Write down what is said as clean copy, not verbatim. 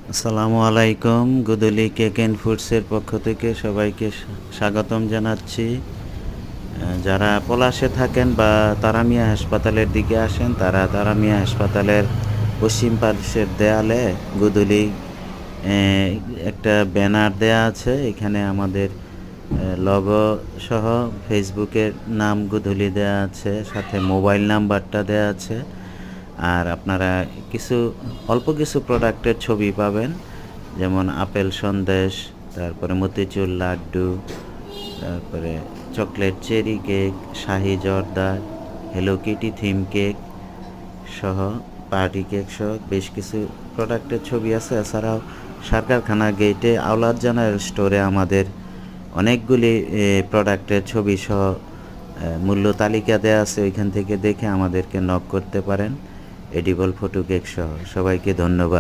আসসালামু আলাইকুম। গুদুলি cake and ফুডসের পক্ষ থেকে সবাইকে স্বাগতম জানাচ্ছি। যারা পলাশে থাকেন বা তারামিয়া হাসপাতালের দিকে আসেন, তারা তারামিয়া হাসপাতালের পশ্চিম পাশের দেয়ালে গুদুলি একটা ব্যানার দেয়া আছে। এখানে আমাদের লগো সহ ফেসবুকের নাম গুদুলি দেয়া আছে, সাথে মোবাইল নাম্বারটা দেয়া আছে। আর আপনারা অল্প কিছু প্রোডাক্টের ছবি পাবেন, যেমন আপেল সন্দেশ, তারপরে মতিচুর লাড্ডু, তারপরে চকলেট চেরি কেক, শাহি জর্দা, হ্যালো কিটি থিম কেক সহ, পার্টি কেক সহ বেশ কিছু প্রোডাক্টের ছবি আছে। এছাড়াও সরকারখানা গেটে আওলাদ জানার স্টোরে আমাদের অনেকগুলি প্রোডাক্টের ছবি সহ মূল্য তালিকা দেওয়া আছে। ওইখান থেকে দেখে আমাদেরকে নক করতে পারেন। এডিবল ফটো কেক সহ। সবাইকে ধন্যবাদ।